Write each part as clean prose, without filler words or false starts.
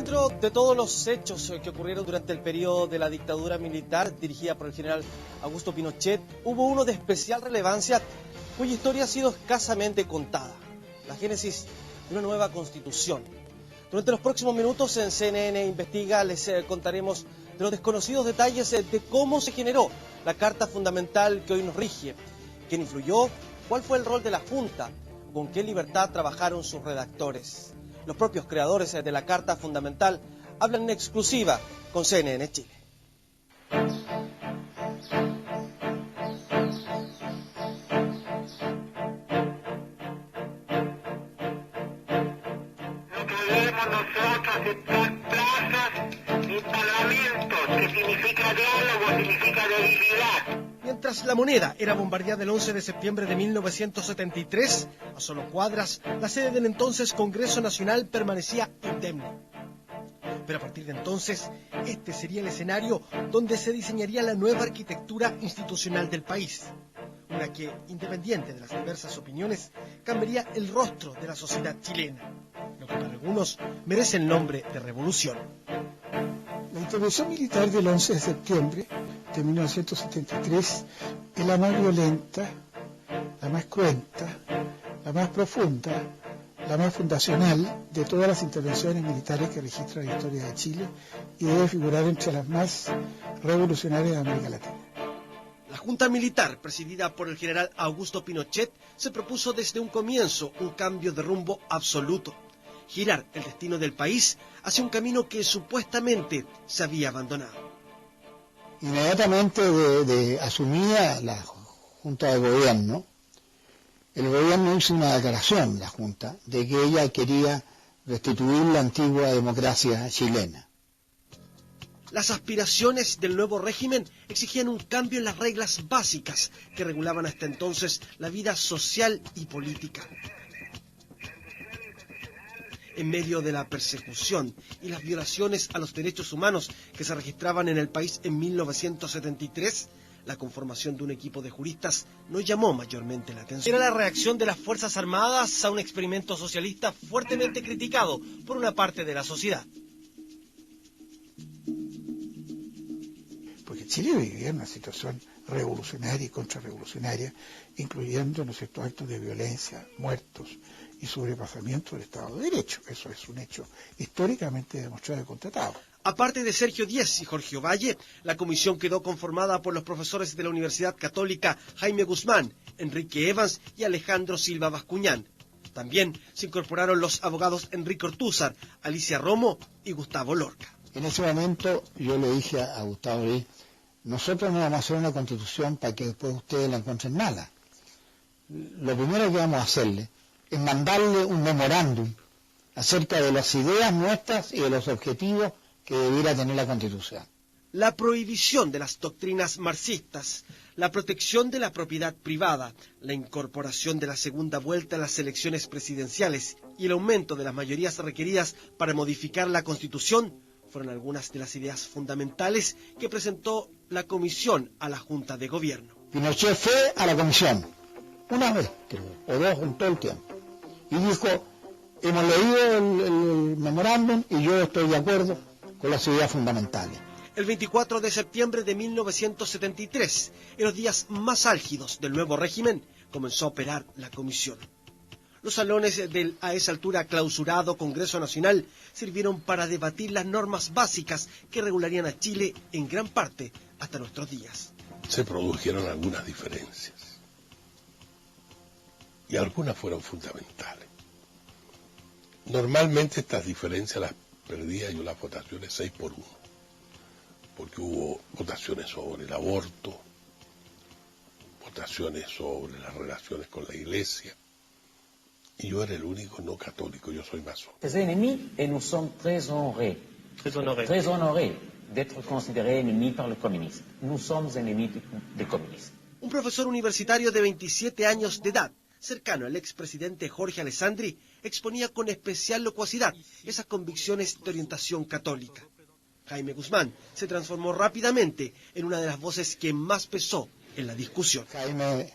Dentro de todos los hechos que ocurrieron durante el periodo de la dictadura militar dirigida por el general Augusto Pinochet, hubo uno de especial relevancia cuya historia ha sido escasamente contada: la génesis de una nueva constitución. Durante los próximos minutos en CNN Investiga les contaremos de los desconocidos detalles de cómo se generó la Carta Fundamental que hoy nos rige, quién influyó, cuál fue el rol de la Junta, con qué libertad trabajaron sus redactores. Los propios creadores de la Carta Fundamental hablan en exclusiva con CNN Chile. No podemos nosotros aceptar plazas ni parlamentos, que significa diálogo, significa debilidad. Mientras la Moneda era bombardeada el 11 de septiembre de 1973, a solo cuadras, la sede del entonces Congreso Nacional permanecía indemne. Pero a partir de entonces, este sería el escenario donde se diseñaría la nueva arquitectura institucional del país. Una que, independiente de las diversas opiniones, cambiaría el rostro de la sociedad chilena, lo que para algunos merece el nombre de revolución. La intervención militar del 11 de septiembre de 1973 es la más violenta, la más cruenta, la más profunda, la más fundacional de todas las intervenciones militares que registra la historia de Chile y debe figurar entre las más revolucionarias de América Latina. La Junta Militar, presidida por el general Augusto Pinochet, se propuso desde un comienzo un cambio de rumbo absoluto: girar el destino del país hacia un camino que supuestamente se había abandonado. Inmediatamente de asumida la Junta de Gobierno, el gobierno hizo una declaración, la Junta, de que ella quería restituir la antigua democracia chilena. Las aspiraciones del nuevo régimen exigían un cambio en las reglas básicas que regulaban hasta entonces la vida social y política. En medio de la persecución y las violaciones a los derechos humanos que se registraban en el país en 1973, la conformación de un equipo de juristas no llamó mayormente la atención. Era la reacción de las Fuerzas Armadas a un experimento socialista fuertemente criticado por una parte de la sociedad. Porque Chile vivía en una situación revolucionaria y contrarrevolucionaria, incluyendo, ¿no es cierto?, actos de violencia, muertos y sobrepasamiento del Estado de Derecho. Eso es un hecho históricamente demostrado y constatado. Aparte de Sergio Díez y Jorge Ovalle, la comisión quedó conformada por los profesores de la Universidad Católica Jaime Guzmán, Enrique Evans y Alejandro Silva Bascuñán. También se incorporaron los abogados Enrique Ortúzar, Alicia Romo y Gustavo Lorca. En ese momento yo le dije a Gustavo Lee: nosotros no vamos a hacer una constitución para que después ustedes la encuentren mala. Lo primero que vamos a hacerle es mandarle un memorándum acerca de las ideas nuestras y de los objetivos que debiera tener la Constitución. La prohibición de las doctrinas marxistas, la protección de la propiedad privada, la incorporación de la segunda vuelta a las elecciones presidenciales y el aumento de las mayorías requeridas para modificar la Constitución fueron algunas de las ideas fundamentales que presentó la comisión a la Junta de Gobierno. Pinochet fue a la comisión una vez, o dos en todo el tiempo, y dijo: hemos leído el memorándum y yo estoy de acuerdo con las ideas fundamentales. El 24 de septiembre de 1973, en los días más álgidos del nuevo régimen, comenzó a operar la comisión. Los salones del a esa altura clausurado Congreso Nacional sirvieron para debatir las normas básicas que regularían a Chile en gran parte hasta nuestros días. Se produjeron algunas diferencias y algunas fueron fundamentales. Normalmente estas diferencias las perdía yo las votaciones 6-1, porque hubo votaciones sobre el aborto, votaciones sobre las relaciones con la Iglesia, y yo era el único no católico, yo soy masón. Des ennemis, et nous sommes très honorés d'être considérés ennemis par le communisme. Nous sommes ennemis des communistes. Un profesor universitario de 27 años de edad, cercano al expresidente Jorge Alessandri, exponía con especial locuacidad esas convicciones de orientación católica. Jaime Guzmán se transformó rápidamente en una de las voces que más pesó en la discusión. Jaime,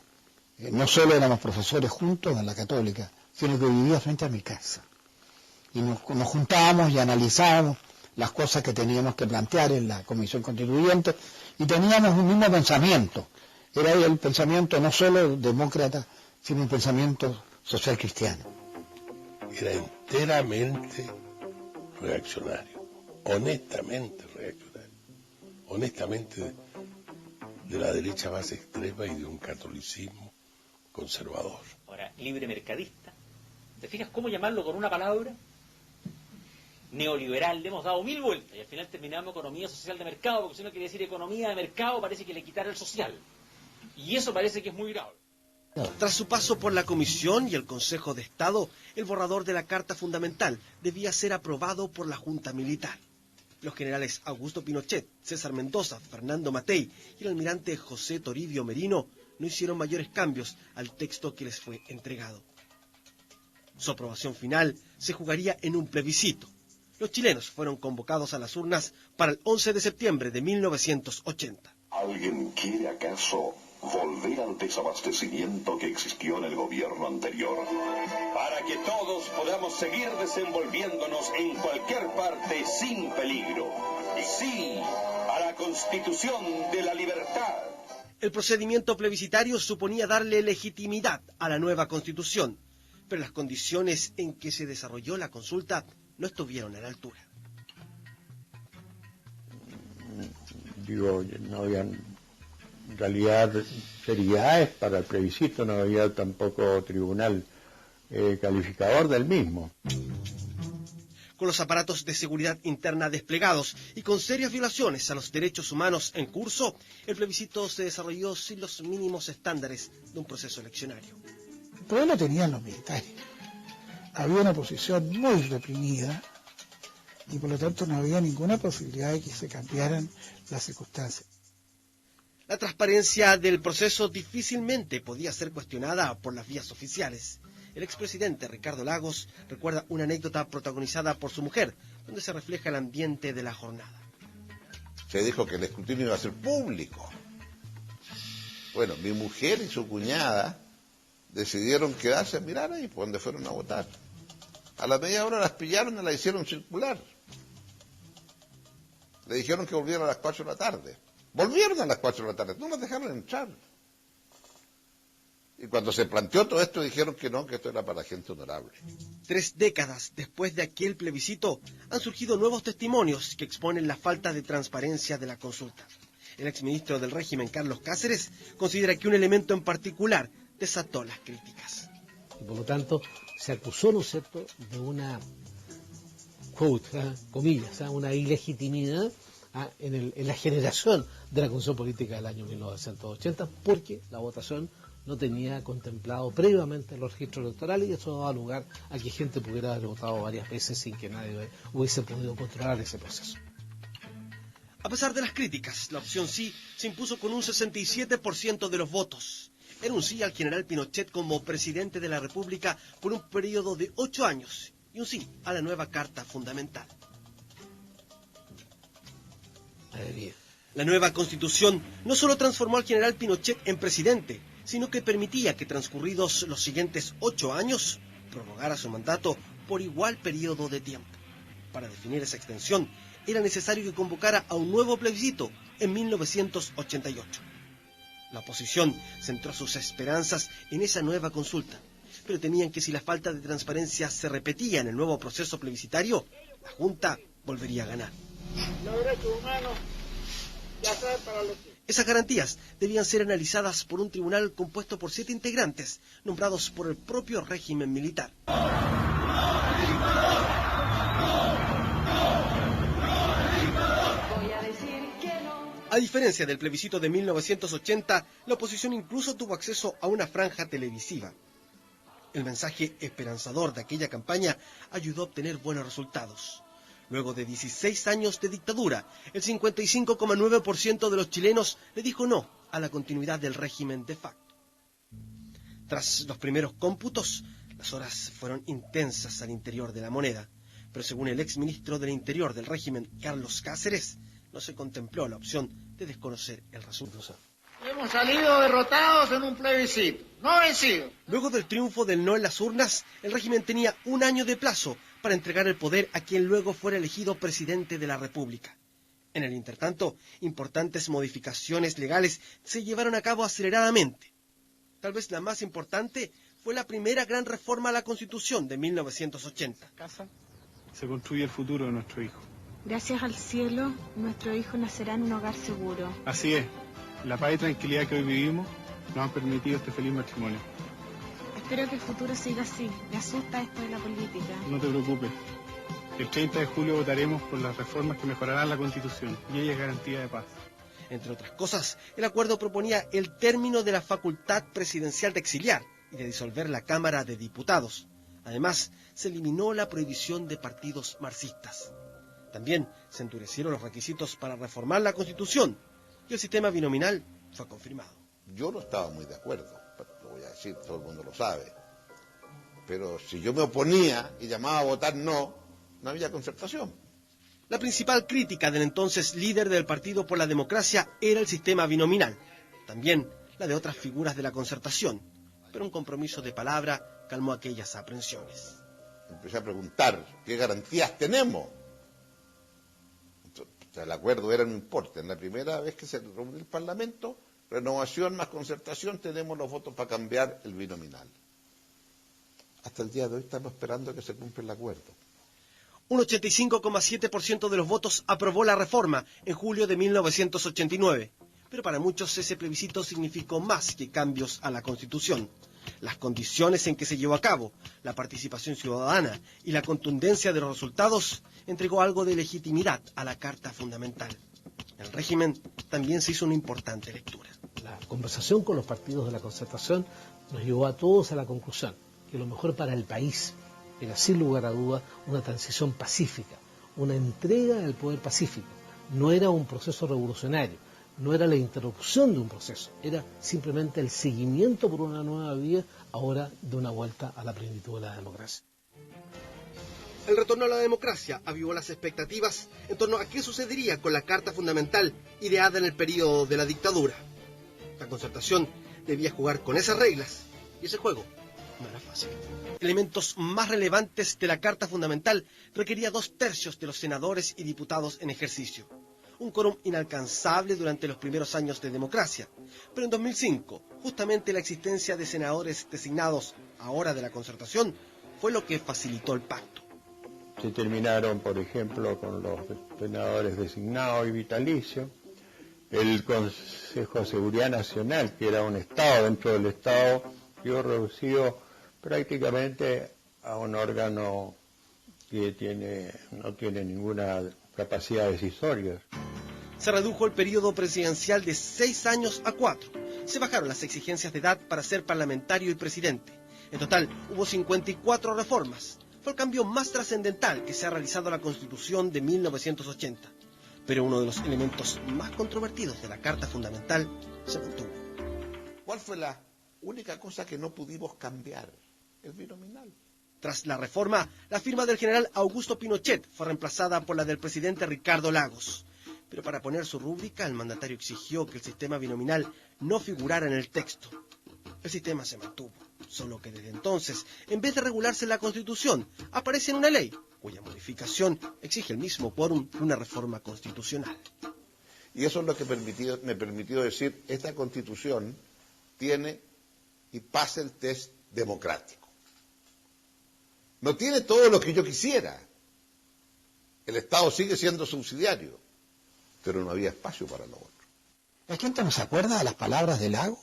no solo éramos profesores juntos en la Católica, sino que vivía frente a mi casa. y nos juntábamos y analizábamos las cosas que teníamos que plantear en la Comisión Constituyente, y teníamos un mismo pensamiento. Era el pensamiento no solo demócrata, sino un pensamiento social cristiano. Era enteramente reaccionario, honestamente reaccionario, honestamente de la derecha más extrema y de un catolicismo conservador. Ahora, libre mercadista, ¿te fijas cómo llamarlo con una palabra? Neoliberal, le hemos dado 1000 vueltas y al final terminamos economía social de mercado, porque si uno quiere decir economía de mercado parece que le quitara el social, y eso parece que es muy grave. Tras su paso por la Comisión y el Consejo de Estado, el borrador de la Carta Fundamental debía ser aprobado por la Junta Militar. Los generales Augusto Pinochet, César Mendoza, Fernando Matei y el almirante José Toribio Merino no hicieron mayores cambios al texto que les fue entregado. Su aprobación final se jugaría en un plebiscito. Los chilenos fueron convocados a las urnas para el 11 de septiembre de 1980. ¿Alguien quiere acaso volver al desabastecimiento que existió en el gobierno anterior? Para que todos podamos seguir desenvolviéndonos en cualquier parte sin peligro. Sí, a la Constitución de la libertad. El procedimiento plebiscitario suponía darle legitimidad a la nueva Constitución, pero las condiciones en que se desarrolló la consulta no estuvieron a la altura. No había en realidad seriedades para el plebiscito, no había tampoco tribunal calificador del mismo. Con los aparatos de seguridad interna desplegados y con serias violaciones a los derechos humanos en curso, el plebiscito se desarrolló sin los mínimos estándares de un proceso eleccionario. El poder lo tenían los militares. Había una oposición muy reprimida y por lo tanto no había ninguna posibilidad de que se cambiaran las circunstancias. La transparencia del proceso difícilmente podía ser cuestionada por las vías oficiales. El expresidente Ricardo Lagos recuerda una anécdota protagonizada por su mujer, donde se refleja el ambiente de la jornada. Se dijo que el escrutinio iba a ser público. Bueno, mi mujer y su cuñada decidieron quedarse a mirar ahí por donde fueron a votar. A la media hora las pillaron y las hicieron circular. Le dijeron que volvieran a las 4 de la tarde. Volvieron a las 4 de la tarde, no las dejaron entrar. Y cuando se planteó todo esto dijeron que no, que esto era para gente honorable. 3 décadas después de aquel plebiscito han surgido nuevos testimonios que exponen la falta de transparencia de la consulta. El exministro del régimen, Carlos Cáceres, considera que un elemento en particular desató las críticas. Y por lo tanto se acusó, ¿no es cierto?, de una, quote, comillas, una ilegitimidad en la generación de la Constitución Política del año 1980, porque la votación no tenía contemplado previamente los registros electorales y eso daba lugar a que gente pudiera haber votado varias veces sin que nadie hubiese podido controlar ese proceso. A pesar de las críticas, la opción sí se impuso con un 67% de los votos. Era un sí al general Pinochet como presidente de la República por un periodo de 8 años y un sí a la nueva Carta Fundamental. La nueva Constitución no solo transformó al general Pinochet en presidente, sino que permitía que transcurridos los siguientes 8 años prorrogara su mandato por igual periodo de tiempo. Para definir esa extensión, era necesario que convocara a un nuevo plebiscito en 1988. La oposición centró sus esperanzas en esa nueva consulta, pero temían que si la falta de transparencia se repetía en el nuevo proceso plebiscitario, la Junta volvería a ganar. Los derechos humanos ya saben para lo que... Esas garantías debían ser analizadas por un tribunal compuesto por 7 integrantes, nombrados por el propio régimen militar. A diferencia del plebiscito de 1980, la oposición incluso tuvo acceso a una franja televisiva. El mensaje esperanzador de aquella campaña ayudó a obtener buenos resultados. Luego de 16 años de dictadura, el 55,9% de los chilenos le dijo no a la continuidad del régimen de facto. Tras los primeros cómputos, las horas fueron intensas al interior de la moneda, pero según el exministro del Interior del régimen, Carlos Cáceres, no se contempló la opción de desconocer el resultado. Hemos Hemos salido derrotados en un plebiscito, no vencidos. Luego del triunfo del no en las urnas, el régimen tenía un año de plazo para entregar el poder a quien luego fuera elegido presidente de la República. En el intertanto, importantes modificaciones legales se llevaron a cabo aceleradamente. Tal vez la más importante fue la primera gran reforma a la Constitución de 1980. Casa se construye el futuro de nuestro hijo. Gracias al cielo, nuestro hijo nacerá en un hogar seguro. Así es. La paz y tranquilidad que hoy vivimos nos han permitido este feliz matrimonio. Espero que el futuro siga así. Me asusta esto de la política. No te preocupes. El 30 de julio votaremos por las reformas que mejorarán la Constitución y ella es garantía de paz. Entre otras cosas, el acuerdo proponía el término de la facultad presidencial de exiliar y de disolver la Cámara de Diputados. Además, se eliminó la prohibición de partidos marxistas. También se endurecieron los requisitos para reformar la Constitución y el sistema binominal fue confirmado. Yo no estaba muy de acuerdo, lo voy a decir, todo el mundo lo sabe. Pero si yo me oponía y llamaba a votar no había concertación. La principal crítica del entonces líder del Partido por la Democracia era el sistema binominal, también la de otras figuras de la concertación, pero un compromiso de palabra calmó aquellas aprensiones. Empecé a preguntar, ¿qué garantías tenemos? O sea, el acuerdo era no importa, en la primera vez que se reunió el Parlamento, renovación más concertación, tenemos los votos para cambiar el binominal. Hasta el día de hoy estamos esperando que se cumpla el acuerdo. Un 85,7% de los votos aprobó la reforma en julio de 1989, pero para muchos ese plebiscito significó más que cambios a la Constitución. Las condiciones en que se llevó a cabo, la participación ciudadana y la contundencia de los resultados entregó algo de legitimidad a la Carta Fundamental. El régimen también se hizo una importante lectura. La conversación con los partidos de la concertación nos llevó a todos a la conclusión que lo mejor para el país era sin lugar a duda una transición pacífica, una entrega del poder pacífico. No era un proceso revolucionario, no era la interrupción de un proceso, era simplemente el seguimiento por una nueva vía, ahora de una vuelta a la plenitud de la democracia. El retorno a la democracia avivó las expectativas en torno a qué sucedería con la Carta Fundamental ideada en el periodo de la dictadura. La concertación debía jugar con esas reglas, y ese juego no era fácil. Elementos más relevantes de la Carta Fundamental requería 2/3 de los senadores y diputados en ejercicio. Un quórum inalcanzable durante los primeros años de democracia. Pero en 2005, justamente la existencia de senadores designados ahora de la concertación fue lo que facilitó el pacto. Se terminaron, por ejemplo, con los senadores designados y vitalicios. El Consejo de Seguridad Nacional, que era un Estado dentro del Estado, quedó reducido prácticamente a un órgano que no tiene ninguna capacidad decisoria. Se redujo el periodo presidencial de 6 años a 4. Se bajaron las exigencias de edad para ser parlamentario y presidente. En total, hubo 54 reformas. Fue el cambio más trascendental que se ha realizado a la Constitución de 1980. Pero uno de los elementos más controvertidos de la Carta Fundamental se mantuvo. ¿Cuál fue la única cosa que no pudimos cambiar? El binominal. Tras la reforma, la firma del general Augusto Pinochet fue reemplazada por la del presidente Ricardo Lagos. Pero para poner su rúbrica, el mandatario exigió que el sistema binominal no figurara en el texto. El sistema se mantuvo, solo que desde entonces, en vez de regularse en la Constitución, aparece en una ley, cuya modificación exige el mismo quórum de una reforma constitucional. Y eso es lo que me permitió decir, esta Constitución tiene y pasa el test democrático. No tiene todo lo que yo quisiera. El Estado sigue siendo subsidiario, pero no había espacio para lo otro. ¿La gente no se acuerda de las palabras de Lagos?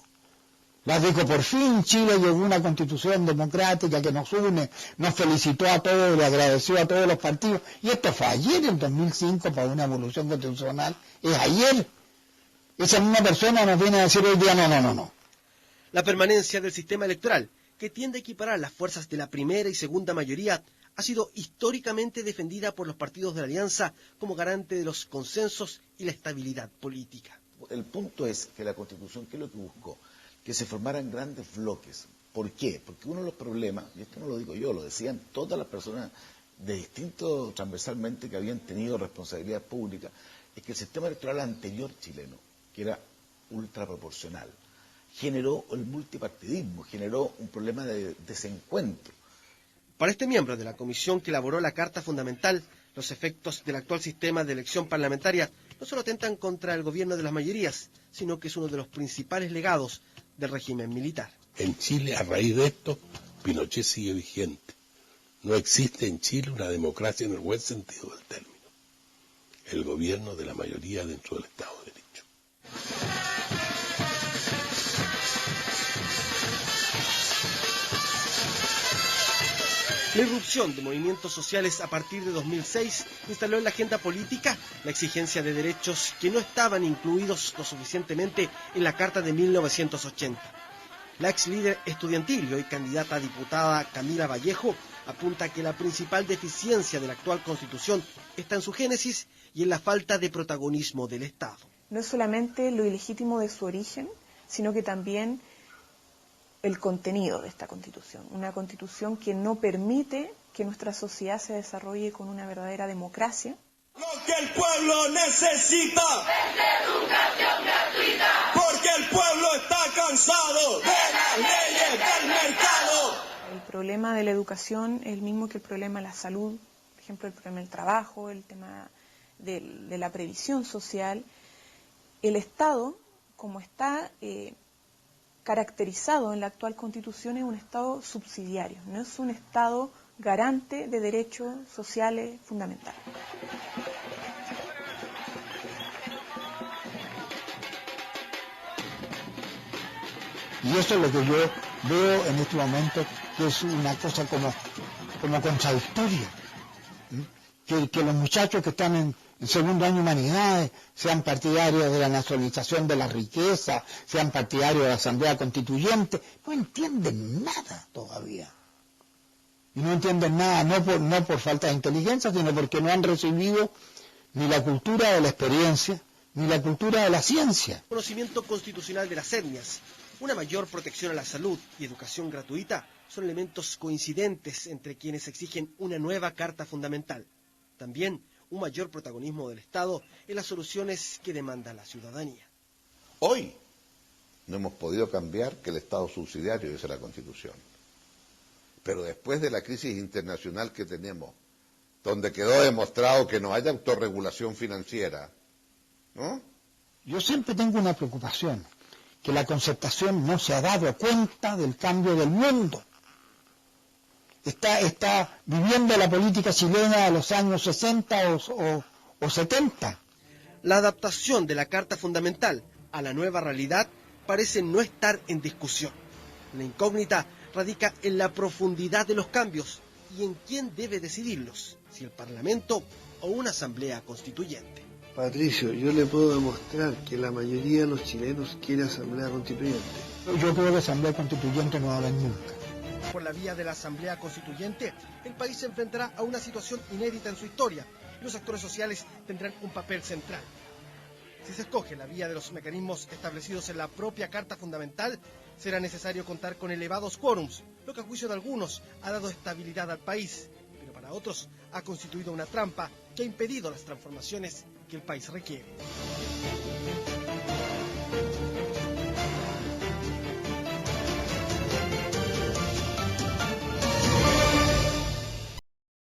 Las dijo, por fin Chile llegó a una constitución democrática que nos une, nos felicitó a todos, le agradeció a todos los partidos. Y esto fue ayer, en 2005, para una evolución constitucional. Es ayer. Esa misma persona nos viene a decir hoy día, no. La permanencia del sistema electoral, que tiende a equiparar las fuerzas de la primera y segunda mayoría, ha sido históricamente defendida por los partidos de la Alianza como garante de los consensos y la estabilidad política. El punto es que la Constitución, ¿qué es lo que buscó? Que se formaran grandes bloques. ¿Por qué? Porque uno de los problemas, y esto no lo digo yo, lo decían todas las personas de distintos transversalmente que habían tenido responsabilidad pública, es que el sistema electoral anterior chileno, que era ultraproporcional. Generó el multipartidismo, generó un problema de desencuentro. Para este miembro de la comisión que elaboró la Carta Fundamental, los efectos del actual sistema de elección parlamentaria no solo atentan contra el gobierno de las mayorías, sino que es uno de los principales legados del régimen militar. En Chile, a raíz de esto, Pinochet sigue vigente. No existe en Chile una democracia en el buen sentido del término. El gobierno de la mayoría dentro del Estado de Derecho. La irrupción de movimientos sociales a partir de 2006 instaló en la agenda política la exigencia de derechos que no estaban incluidos lo suficientemente en la Carta de 1980. La ex líder estudiantil y hoy candidata a diputada Camila Vallejo apunta que la principal deficiencia de la actual Constitución está en su génesis y en la falta de protagonismo del Estado. No es solamente lo ilegítimo de su origen, sino que también el contenido de esta Constitución. Una Constitución que no permite que nuestra sociedad se desarrolle con una verdadera democracia. Lo que el pueblo necesita es educación gratuita, porque el pueblo está cansado de las leyes del mercado. El problema de la educación es el mismo que el problema de la salud, por ejemplo, el problema del trabajo, el tema de la previsión social. El Estado, como está caracterizado en la actual Constitución, es un Estado subsidiario, no es un Estado garante de derechos sociales fundamentales. Y eso es lo que yo veo en este momento, que es una cosa como contradictoria. Que los muchachos que están en segundo año de humanidades sean partidarios de la nacionalización de la riqueza, sean partidarios de la Asamblea Constituyente, no entienden nada todavía. Y no entienden nada no por falta de inteligencia, sino porque no han recibido ni la cultura de la experiencia, ni la cultura de la ciencia. Conocimiento constitucional de las etnias, una mayor protección a la salud y educación gratuita son elementos coincidentes entre quienes exigen una nueva Carta Fundamental. También un mayor protagonismo del Estado en las soluciones que demanda la ciudadanía. Hoy no hemos podido cambiar que el Estado subsidiario es la Constitución. Pero después de la crisis internacional que tenemos, donde quedó demostrado que no hay autorregulación financiera, ¿no? Yo siempre tengo una preocupación, que la Concertación no se ha dado cuenta del cambio del mundo. Está viviendo la política chilena de los años 60 o 70. La adaptación de la Carta Fundamental a la nueva realidad parece no estar en discusión. La incógnita radica en la profundidad de los cambios y en quién debe decidirlos, si el Parlamento o una Asamblea Constituyente. Patricio, yo le puedo demostrar que la mayoría de los chilenos quiere Asamblea Constituyente. Yo creo que Asamblea Constituyente no va a haber nunca. Por la vía de la Asamblea Constituyente, el país se enfrentará a una situación inédita en su historia y los actores sociales tendrán un papel central. Si se escoge la vía de los mecanismos establecidos en la propia Carta Fundamental, será necesario contar con elevados quórums, lo que a juicio de algunos ha dado estabilidad al país, pero para otros ha constituido una trampa que ha impedido las transformaciones que el país requiere.